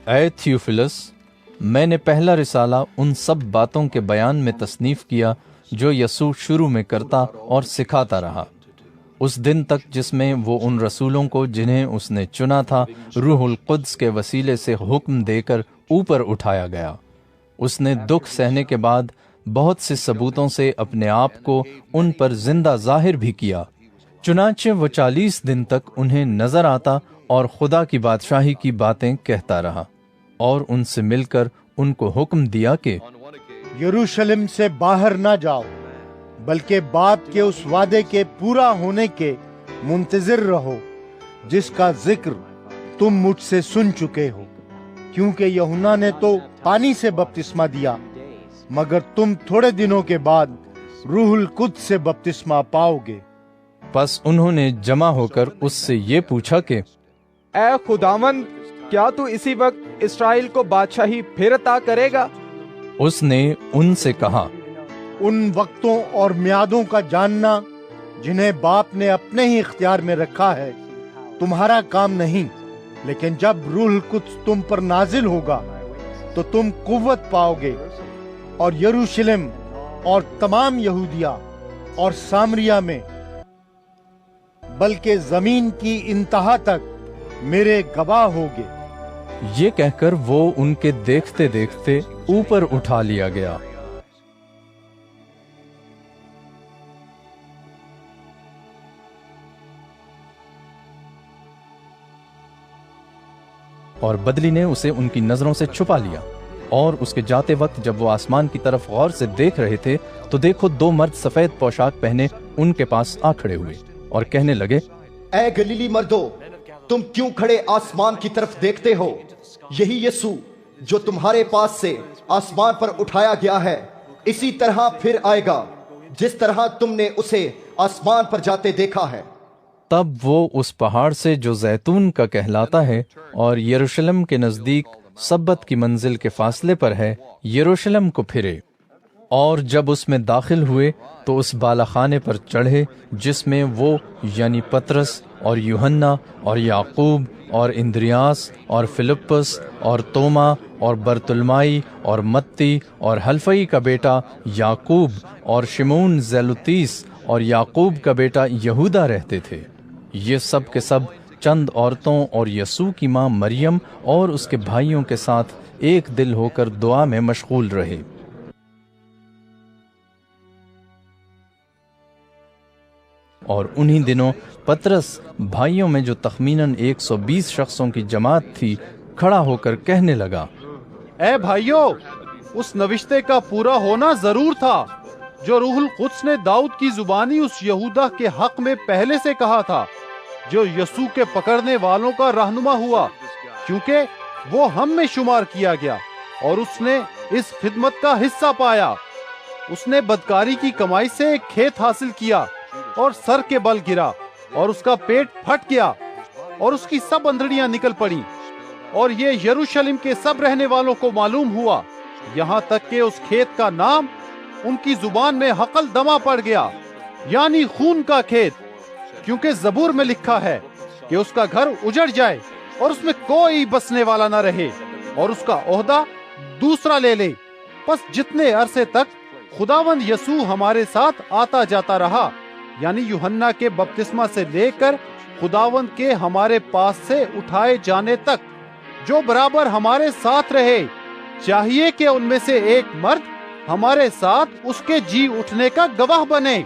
اے تھیوفلس، میں نے پہلا رسالہ ان سب باتوں کے بیان میں تصنیف کیا جو یسوع شروع میں کرتا اور سکھاتا رہا، اس دن تک جس میں وہ ان رسولوں کو جنہیں اس نے چنا تھا روح القدس کے وسیلے سے حکم دے کر اوپر اٹھایا گیا۔ اس نے دکھ سہنے کے بعد بہت سے ثبوتوں سے اپنے آپ کو ان پر زندہ ظاہر بھی کیا۔ چنانچہ وہ 40 دن تک انہیں نظر آتا اور خدا کی بادشاہی کی باتیں کہتا رہا، اور ان سے مل کر ان کو حکم دیا کہ یروشلم سے باہر نہ جاؤ، بلکہ باپ کے اس وعدے کے پورا ہونے کے منتظر رہو جس کا ذکر تم مجھ سے سن چکے ہو، کیونکہ یوحنا نے تو پانی سے بپتسمہ دیا، مگر تم تھوڑے دنوں کے بعد روح القدس سے بپتسمہ پاؤ گے۔ پس انہوں نے جمع ہو کر اس سے یہ پوچھا کہ اے خداوند، کیا تو اسی وقت اسرائیل کو بادشاہی پھر عطا کرے گا؟ اس نے ان سے کہا، ان وقتوں اور میعادوں کا جاننا جنہیں باپ نے اپنے ہی اختیار میں رکھا ہے تمہارا کام نہیں، لیکن جب روح القدس تم پر نازل ہوگا تو تم قوت پاؤ گے، اور یروشلم اور تمام یہودیہ اور سامریہ میں بلکہ زمین کی انتہا تک میرے گواہ ہوگے۔ یہ کہہ کر وہ ان کے دیکھتے دیکھتے اوپر اٹھا لیا گیا۔ اور بدلی نے اسے ان کی نظروں سے چھپا لیا، اور اس کے جاتے وقت جب وہ آسمان کی طرف غور سے دیکھ رہے تھے تو دیکھو 2 مرد سفید پوشاک پہنے ان کے پاس آ کھڑے ہوئے اور کہنے لگے، اے گلیلی مردو، تم کیوں کھڑے آسمان کی طرف دیکھتے ہو؟ یہی یسوع جو تمہارے پاس سے آسمان پر اٹھایا گیا ہے، اسی طرح پھر آئے گا جس طرح تم نے اسے آسمان پر جاتے دیکھا ہے۔ تب وہ اس پہاڑ سے جو زیتون کا کہلاتا ہے اور یروشلم کے نزدیک سبت کی منزل کے فاصلے پر ہے، یروشلم کو پھرے، اور جب اس میں داخل ہوئے تو اس بالا خانے پر چڑھے جس میں وہ یعنی پطرس اور یوحنا اور یعقوب اور اندریاس اور فلپس اور توما اور برتلمائی اور متی اور حلفئی کا بیٹا یعقوب اور شمعون زیلوتیس اور یعقوب کا بیٹا یہودا رہتے تھے۔ یہ سب کے سب چند عورتوں اور یسوع کی ماں مریم اور اس کے بھائیوں کے ساتھ ایک دل ہو کر دعا میں مشغول رہے۔ اور انہی دنوں پطرس بھائیوں میں جو تخمیناً 120 شخصوں کی جماعت تھی کھڑا ہو کر کہنے لگا، اے بھائیو، اس نوشتے کا پورا ہونا ضرور تھا جو روح القدس نے داؤد کی زبانی اس یہودا کے حق میں پہلے سے کہا تھا، جو یسوع کے پکڑنے والوں کا رہنما ہوا، کیونکہ وہ ہم میں شمار کیا گیا اور اس نے اس خدمت کا حصہ پایا۔ اس نے بدکاری کی کمائی سے ایک کھیت حاصل کیا اور سر کے بل گرا، اور اس کا پیٹ پھٹ گیا اور اس کی سب اندڑیاں نکل پڑی، اور یہ یروشلم کے سب رہنے والوں کو معلوم ہوا، یہاں تک کہ اس کھیت کا نام ان کی زبان میں حقل دما پڑ گیا، یعنی خون کا کھیت، کیونکہ زبور میں لکھا ہے کہ اس کا گھر اجڑ جائے اور اس میں کوئی بسنے والا نہ رہے، اور اس کا عہدہ دوسرا لے لے۔ پس جتنے عرصے تک خداوند یسوع ہمارے ساتھ آتا جاتا رہا، یعنی یوحنا کے بپتسمہ سے لے کر خداوند کے ہمارے پاس سے اٹھائے جانے تک، جو برابر ہمارے ساتھ رہے، چاہیے کہ ان میں سے ایک مرد ہمارے ساتھ اس کے جی اٹھنے کا گواہ بنے۔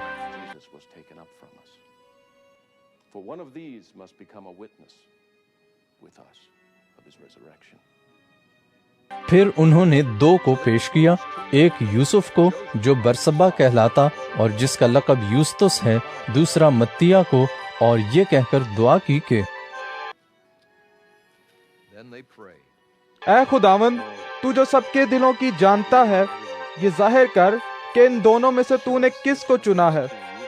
پھر انہوں نے 2 کو پیش کیا، ایک یوسف کو جو برسبا کہلاتا اور جس کا لقب یوستس ہے، دوسرا متیہ کو، اور یہ کہہ کر دعا کی کہ اے خداوند، تو جو سب کے دلوں کی جانتا ہے، یہ ظاہر کر کہ ان دونوں میں سے تو نے کس کو چنا ہے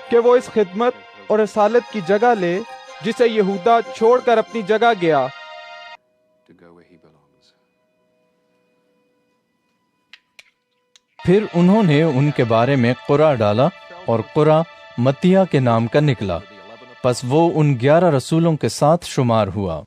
کہ وہ اس خدمت اور رسالت کی جگہ لے جسے یہودا چھوڑ کر اپنی جگہ گیا۔ پھر انہوں نے ان کے بارے میں قرعہ ڈالا، اور قرعہ متیہ کے نام کا نکلا، پس وہ ان 11 رسولوں کے ساتھ شمار ہوا۔